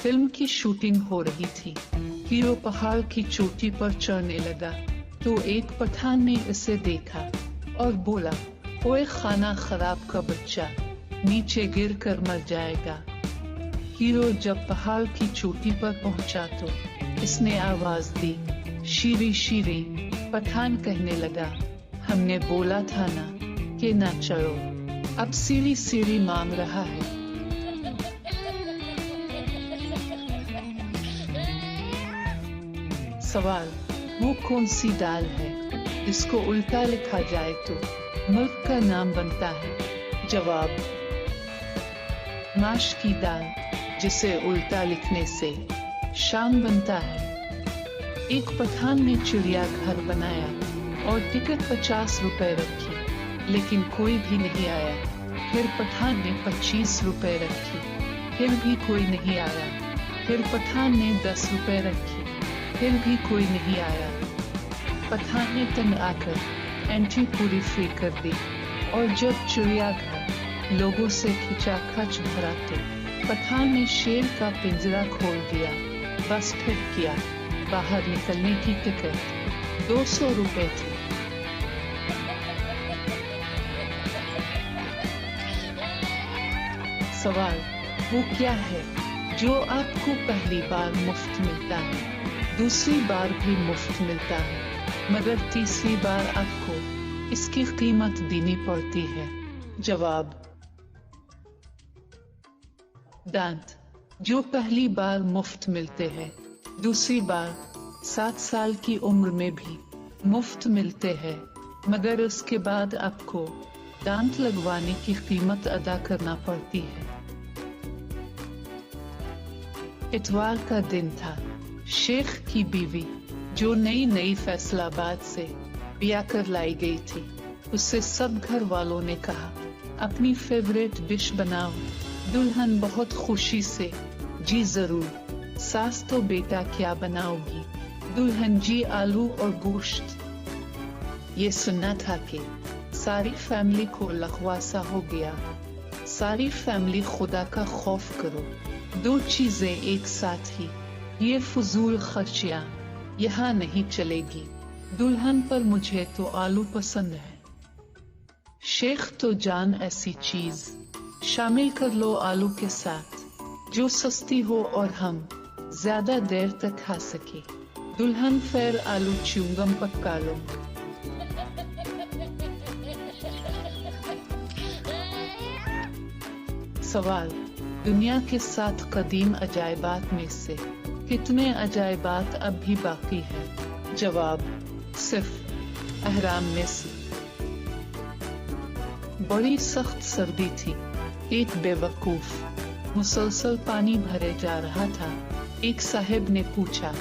Film की shooting हो रही थी। हीरो पहाड़ की चोटी पर चढ़ने लगा तो एक पठान ने इसे देखा और बोला, ओए खाना खराब का बच्चा, नीचे गिर कर मर जाएगा। हीरो जब पहाड़ की चोटी पर पहुंचा तो इसने आवाज दी, शीरी शीरी। पठान कहने लगा, हमने बोला था ना कि ना चढ़ो, अब सीढ़ी सीढ़ी मांग रहा है। सवाल, वो कौन सी दाल है इसको उल्टा लिखा जाए तो मुल्क का नाम बनता है? जवाब, माश की दाल, जिसे उल्टा लिखने से शाम बनता है। एक पठान ने चिड़िया घर बनाया और टिकट 50 रुपए रखी, लेकिन कोई भी नहीं आया। फिर पठान ने 25 रुपए रखी, फिर भी कोई नहीं आया। फिर पठान ने 10 रुपए रखी, फिर भी कोई नहीं आया। पठान ने तंग आकर एंट्री पूरी फ्री कर दी और जब चिड़ियाघर लोगों से खिंचाखच भरा तो पठान ने शेर का पिंजरा खोल दिया। बस फिर किया, बाहर निकलने की टिकट 200 रुपए थी। सवाल, वो क्या है जो आपको पहली बार मुफ्त मिलता है, दूसरी बार भी मुफ्त मिलता है, मगर तीसरी बार आपको इसकी कीमत देनी पड़ती है? जवाब, दांत, जो पहली बार मुफ्त मिलते हैं, दूसरी बार 7 साल की उम्र में भी मुफ्त मिलते हैं, मगर उसके बाद आपको दांत लगवाने की कीमत अदा करना पड़ती है। इतवार का दिन था। शेख की बीवी, जो नई फैसलाबाद से ब्याह कर लाई गई थी, उससे सब घर वालों ने कहा, अपनी फेवरेट डिश बनाओ। दुल्हन बहुत खुशी से, जी जरूर। सास तो बेटा क्या बनाओगी? दुल्हन, जी आलू और गोश्त। ये सुनना था कि सारी फैमिली को लखवासा हो गया। सारी फैमिली खुदा का खौफ करो, 2 चीजें एक साथ ही, ये फजूल खर्चियां यहाँ नहीं चलेगी। दुल्हन पर मुझे तो आलू पसंद है। शेख तो जान, ऐसी चीज शामिल कर लो आलू के साथ जो सस्ती हो और हम ज्यादा देर तक खा सके। दुल्हन, फिर आलू च्युइंगम पका लो। सवाल, दुनिया के 7 कदीम अजायबात में से कितने अजायबात अब भी बाकी है? जवाब, सिर्फ अहराम में से। बड़ी सख्त सर्दी थी। एक बेवकूफ मुसलसल पानी भरे जा रहा था। एक साहब ने पूछा,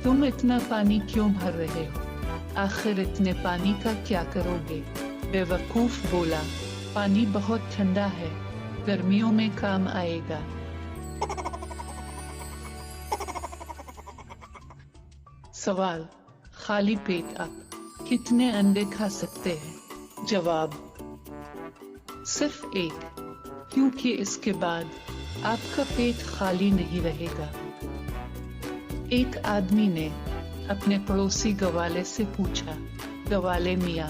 तुम इतना पानी क्यों भर रहे हो? आखिर इतने पानी का क्या करोगे? बेवकूफ बोला, पानी बहुत ठंडा है, गर्मियों में काम आएगा। सवाल, खाली पेट आप कितने अंडे खा सकते हैं? जवाब, सिर्फ 1, क्योंकि इसके बाद आपका पेट खाली नहीं रहेगा। एक आदमी ने अपने पड़ोसी गवाले से पूछा, गवाले मियाँ,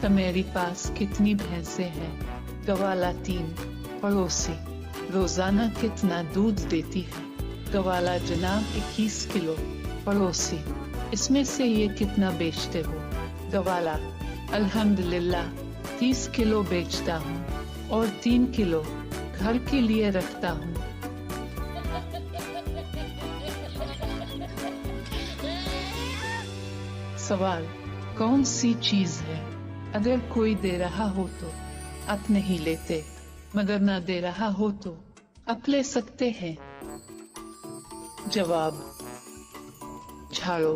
तुम्हारे पास कितनी भैंसें हैं? गवाला, 3। पड़ोसी, रोजाना कितना दूध देती है? गवाला, जनाब 21 किलो। पड़ोसी, इसमें से ये कितना बेचते हो? गवाला, अल्हम्दुलिल्लाह 30 किलो बेचता हूँ और 3 किलो घर के लिए रखता हूँ। सवाल, कौन सी चीज है अगर कोई दे रहा हो तो आप नहीं लेते, मगर ना दे रहा हो तो आप ले सकते हैं? जवाब, झाड़ू।